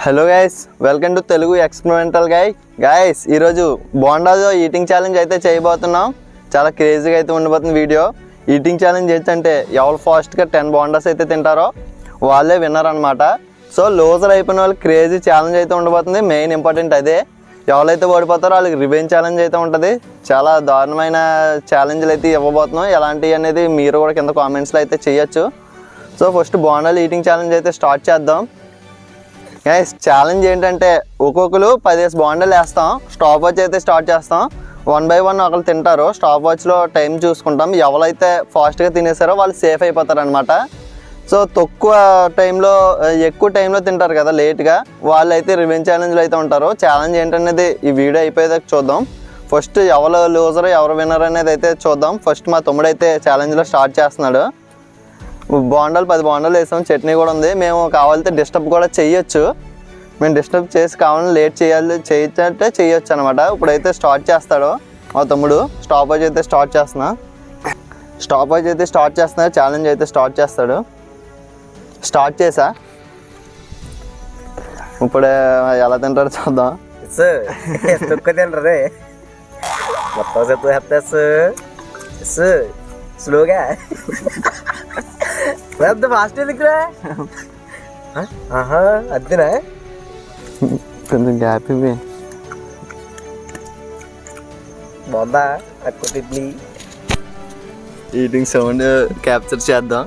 Hello guys, welcome to Telugu experimental guys. ఈరోజు బోండాతో eating challenge అయితే చేయబోతున్నాం. చాలా క్రేజీగా అయితే ఉండబోతుంది వీడియో. ఈటింగ్ ఛాలెంజ్ ఏంటంటే ఎవరు ఫాస్ట్గా 10 బోండాస్ అయితే తింటారో వాళ్ళే విన్నర్ అనమాట. సో లూజర్ అయిపోయిన వాళ్ళకి క్రేజీ ఛాలెంజ్ అయితే ఉండబోతుంది. మెయిన్ ఇంపార్టెంట్ అదే. ఎవరైతే ఓడిపోతారో వాళ్ళకి రివెంజ్ ఛాలెంజ్ అయితే ఉంటుంది. చాలా దారుణమైన ఛాలెంజ్లు అయితే ఇవ్వబోతున్నాం. ఎలాంటివి అనేది మీరు కూడా కింద కామెంట్స్లో అయితే చేయొచ్చు. సో ఫస్ట్ బోండాలు ఈటింగ్ ఛాలెంజ్ అయితే స్టార్ట్ చేద్దాం. గైస్, ఛాలెంజ్ ఏంటంటే ఒక్కొక్కరు 10 బోండాలు వేస్తాం. స్టాప్ వాచ్ అయితే స్టార్ట్ చేస్తాం. 1 by 1 ఒకరు తింటారు. స్టాప్ వాచ్లో టైం చూసుకుంటాం. ఎవరైతే ఫాస్ట్గా తినేసారో వాళ్ళు సేఫ్ అయిపోతారు అనమాట. సో తక్కువ టైంలో ఎక్కువ టైంలో తింటారు కదా లేట్గా, వాళ్ళు అయితే రివెంజ్ ఛాలెంజ్లో అయితే ఉంటారు. ఛాలెంజ్ ఏంటనేది ఈ వీడియో అయిపోయేదాకా చూద్దాం. ఫస్ట్ ఎవరు లూజర్ ఎవరు విన్నర్ అనేది అయితే చూద్దాం. ఫస్ట్ మా తమ్ముడైతే ఛాలెంజ్లో స్టార్ట్ చేస్తున్నాడు. బోండాలు 10 బోండాలు వేసాం. చట్నీ కూడా ఉంది. మేము కావాలంటే డిస్టర్బ్ కూడా చేయొచ్చు. మేము డిస్టర్బ్ చేసి కావాలని లేట్ చేయొచ్చంటే చేయొచ్చు అనమాట. ఇప్పుడైతే స్టార్ట్ చేస్తాడు మా తమ్ముడు. స్టాప్ వాచ్ అయితే స్టార్ట్ చేస్తున్నా. ఛాలెంజ్ అయితే స్టార్ట్ చేస్తాడు. స్టార్ట్ చేసా. ఇప్పుడు ఎలా తింటాడో చూద్దాం. తింటారే మొత్తం చెప్పేస్తా స్లోగా పెద్ద ఫాస్ట్ ఎందుకురా? అద్దెనా కొంచెం గ్యాప్ ఇవి. బాగుందా తక్కువ ఇడ్లీ? ఈటింగ్ సౌండ్ క్యాప్చర్ చేద్దాం.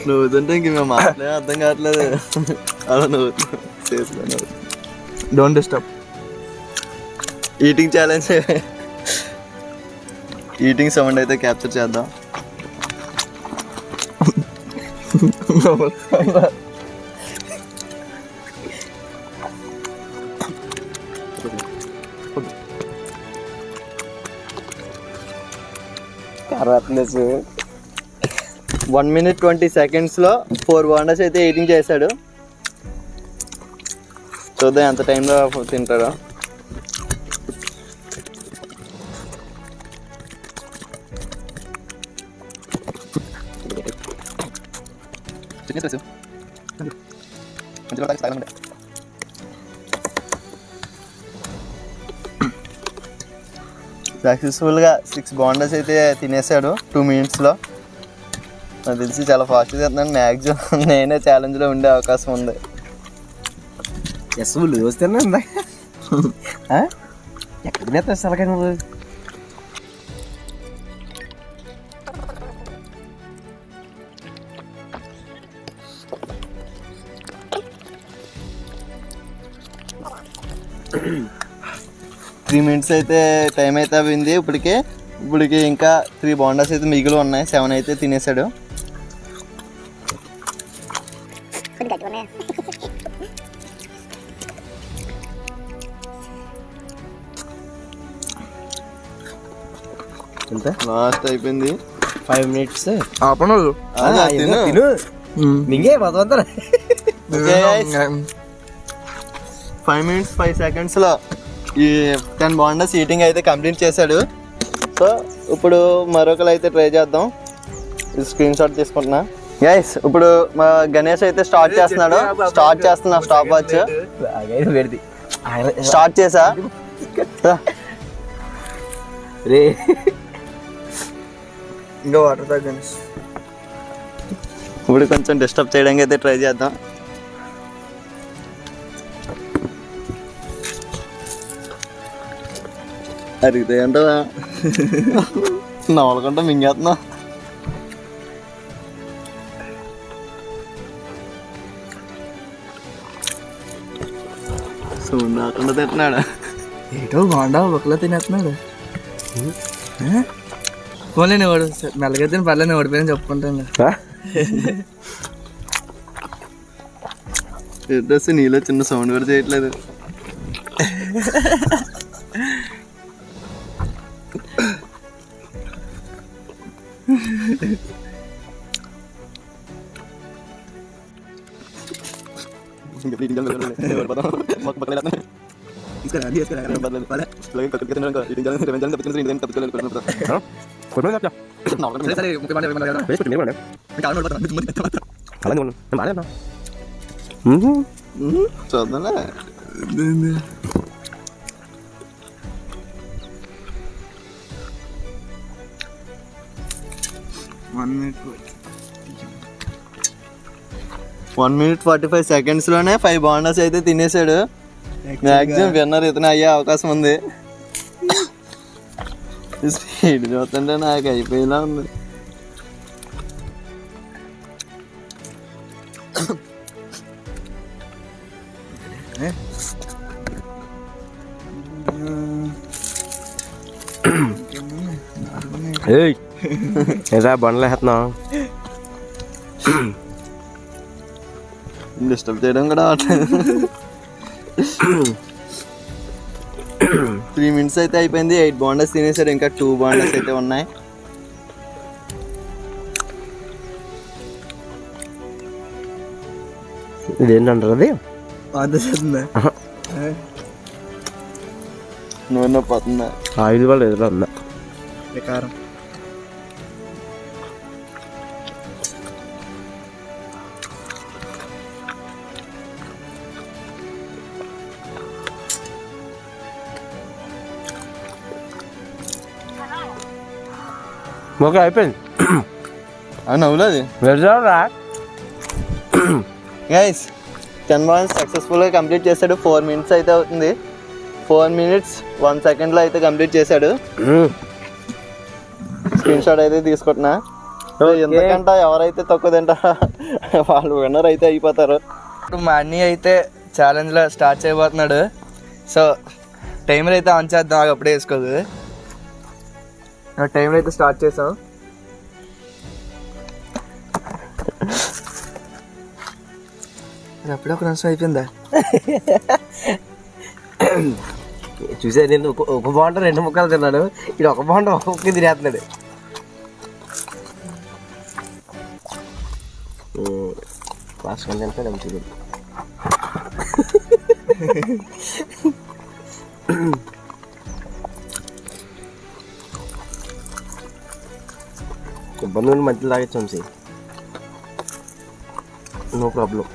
నవ్వుతుంటే ఇంక మేము మాట్లాడే అర్థం కావట్లేదు. అలా నవ్వుతున్నావు. Don't disturb. Eating challenge eating sound అయితే క్యాప్చర్ చేద్దాం. కరెక్ట్నెస్ 1 minute 20 secondsలో 4 బోండాస్ అయితే ఈటింగ్ చేశాడు. చూద్దాం ఎంత టైంలో తింటాడో. సక్సెస్ఫుల్గా 6 బోండాస్ అయితే తినేసాడు 2 minutesలో. నాకు తెలిసి చాలా ఫాస్ట్గా తిన్నాను. మ్యాక్సిమం నేనే ఛాలెంజ్లో ఉండే అవకాశం ఉంది. వస్తున్నా ఎక్కడ తినేస్తా సలకా నువ్వు? త్రీ మినిట్స్ అయితే టైం అయితే అయింది. ఇప్పటికి ఇంకా 3 బోండాస్ అయితే మిగిలి ఉన్నాయి. 7 అయితే తినేసాడు. లాస్ట్ అయిపోయింది. 5 minutes ఆపనోళ్ళు తిను మింగే మొత్తం 5 minutes 5 secondsలో ఈ 10 బోండాస్ ఈటింగ్ అయితే కంప్లీట్ చేశాడు. సో ఇప్పుడు మరొకరు అయితే ట్రై చేద్దాం. స్క్రీన్ షాట్ తీసుకుంటున్నా. గైస్, ఇప్పుడు మా గణేష్ అయితే స్టార్ట్ చేస్తున్నా. స్టాప్ వాచ్ స్టార్ట్ చేసా. రే ఇంకా వాటర్ తాగండి. ఇప్పుడు కొంచెం డిస్టర్బ్ చేయడానికి అయితే ట్రై చేద్దాం. అరుగుతాయి అంటదా? నవ్వకుండా మింగేస్తున్నా. సౌండ్ రాకుండా తింటున్నాడు. ఏటో బాగుండా ఒకలా తినేస్తున్నాడు. పోలే ఓడి మెల్లగా తిని పర్లేదు ఓడిపోయిన చెప్పుకుంటాను. ఎడ్రెస్ నీలో చిన్న సౌండ్ కూడా చేయట్లేదు. చూద్దాంలే. 1 minute 45 seconds లోనే 5 బోండాస్ అయితే తినేసాడు. మ్యాక్సిమం విన్నర్ ఇతనే అయ్యే అవకాశం ఉంది. స్పీడ్ చూస్తుంటే నాకు అయిపోయేలా ఉంది. ఏదా బండ్లు వేస్తున్నావు? డిస్టర్బ్ చేయడం కూడా అవట్లేదు. 3 minutes అయితే అయిపోయింది. 8 బోండాస్ తినేసాడు. ఇంకా 2 బోండాస్ అయితే ఉన్నాయి. ఇదేంటంటారు అది? నూనె పోతుందా? ఆయిల్ వాళ్ళు ఎదురు ఉందా? కారం ఓకే అయిపోయింది. అవును అవులేదు వెళ్దాంరా గైస్. 10 బోండాస్ సక్సెస్ఫుల్గా కంప్లీట్ చేశాడు. 4 minutes అయితే అవుతుంది. 4 minutes 1 second అయితే కంప్లీట్ చేశాడు. స్క్రీన్ షాట్ అయితే తీసుకుంటున్నా. ఎందుకంటే ఎవరైతే తక్కువ తింటారో వాళ్ళు విన్నర్ అయితే అయిపోతారు. ఇప్పుడు మా అన్నీ అయితే ఛాలెంజ్లో స్టార్ట్ చేయబోతున్నాడు. సో టైమర్ అయితే ఆన్ చేద్దాం. అప్పుడే వేసుకోదు. టైమర్ అయితే స్టార్ట్ చేసాం. అప్పుడే 1 నిమిషం అయిపోయిందా? చూసా నేను ఒక బాండ 2 ముక్కలు తిన్నాడు. ఇది ఒక బాండ ఒక ముక్క తినేస్తున్నాడు. క్లాస్ తింటాడు మంచిది. ఇబ్బంది ఉండి మధ్యలో తాగొచ్చాం సి. No problem.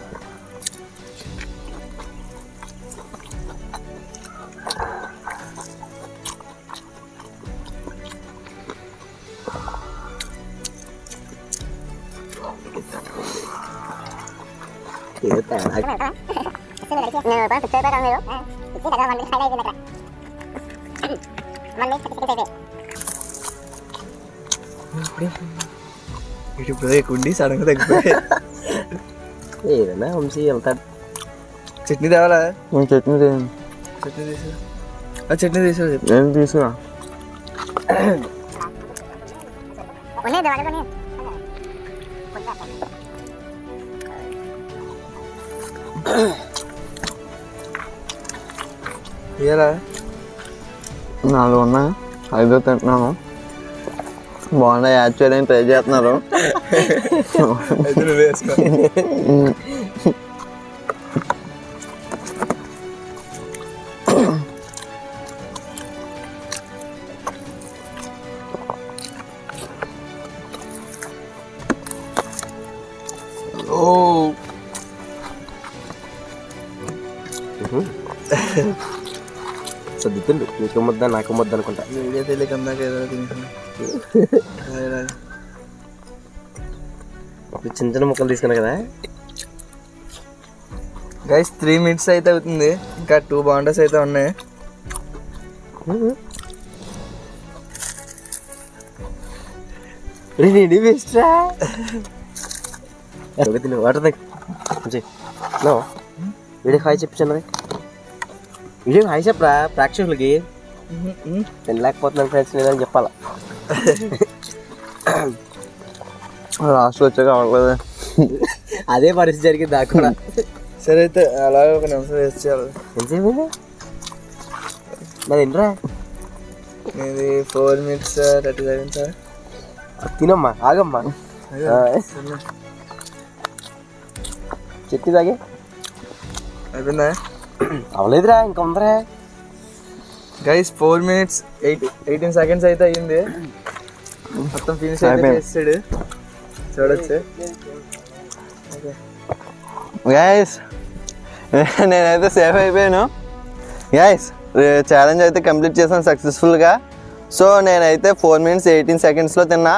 ఇప్పుడు ఎక్కుండి సడన్గా తగ్గిపోయి ఏదైనా వంశీ వెళ్తాడు. చట్నీ తేవాలా? చట్నీ చట్నీ తీసు. చట్నీ తీసు. నేను తీసుకురా. ఏరా 4 ఉన్నాయి. 5 తింటున్నాను. బోండా యాడ్ చేయడానికి ట్రై చేస్తున్నారు. వేసుకో. సర్దుతుండు. నీకు ముద్ద నాకు ముద్ద అనుకుంటా. వీడియో తెలియక చిన్న చిన్న ముక్కలు తీసుకున్నా కదా. గైస్ 3 minutes అయితే అవుతుంది. ఇంకా 2 బోండాస్ అయితే ఉన్నాయి. రెడీ వేస్ట్రా. వాటర్ వీడియో హాయ్ చెప్పు చిన్నది. వీడియో హాయ్ చెప్పరా ప్రేక్షకులకి. నేను లేకపోతున్నాను ఫ్రెండ్స్ లేదని చెప్పాలా. లాస్ట్ వచ్చాక అవ్వలేదు. అదే పరిస్థితి జరిగింది నాకు కూడా. సరే అయితే అలాగే 1 నిమిషం వేస్ట్ చేయాలి. ఎంతసేపు నాది ఏంట్రా? ఇది 4 minutes 30 seconds. తినమ్మా ఆగమ్మా. చెట్టు తాగే అయిపోయిందా? అవలేదురా ఇంకా ఉందరా. గైస్ 4 minutes 18 seconds అయితే అయ్యింది. మొత్తం ఫినిష్ అయితే అయిపోయింది. చేస్తాడు చూడొచ్చు. గైస్ నేనైతే సేఫ్ అయిపోయాను. గైస్ ఛాలెంజ్ అయితే కంప్లీట్ చేశాను సక్సెస్ఫుల్గా. సో నేనైతే 4 minutes 18 secondsలో తిన్నా.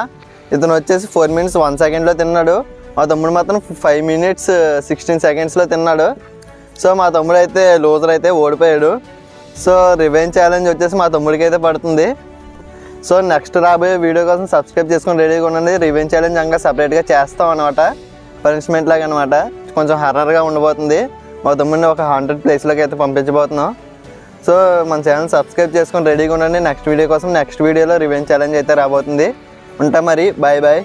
ఇతను వచ్చేసి 4 minutes 1 secondలో తిన్నాడు. మా తమ్ముడు మాత్రం 5 minutes 16 secondsలో తిన్నాడు. సో మా తమ్ముడు అయితే లూజర్ అయితే ఓడిపోయాడు. సో రివెంజ్ ఛాలెంజ్ వచ్చేసి మా తమ్ముడికి అయితే పడుతుంది. సో నెక్స్ట్ రాబోయే వీడియో కోసం సబ్స్క్రైబ్ చేసుకొని రెడీగా ఉండండి. రివెంజ్ ఛాలెంజ్ ఇంకా సపరేట్గా చేస్తాం అనమాట, పనిష్మెంట్ లాగా అనమాట. కొంచెం హర్రర్గా ఉండబోతుంది. మా తమ్ముడిని ఒక 100 ప్లేస్లోకి అయితే పంపించబోతున్నాం. సో మన ఛానల్ సబ్స్క్రైబ్ చేసుకొని రెడీగా ఉండండి. నెక్స్ట్ వీడియో కోసం నెక్స్ట్ వీడియోలో రివెంజ్ ఛాలెంజ్ అయితే రాబోతుంది. ఉంటా మరి, బాయ్ బాయ్.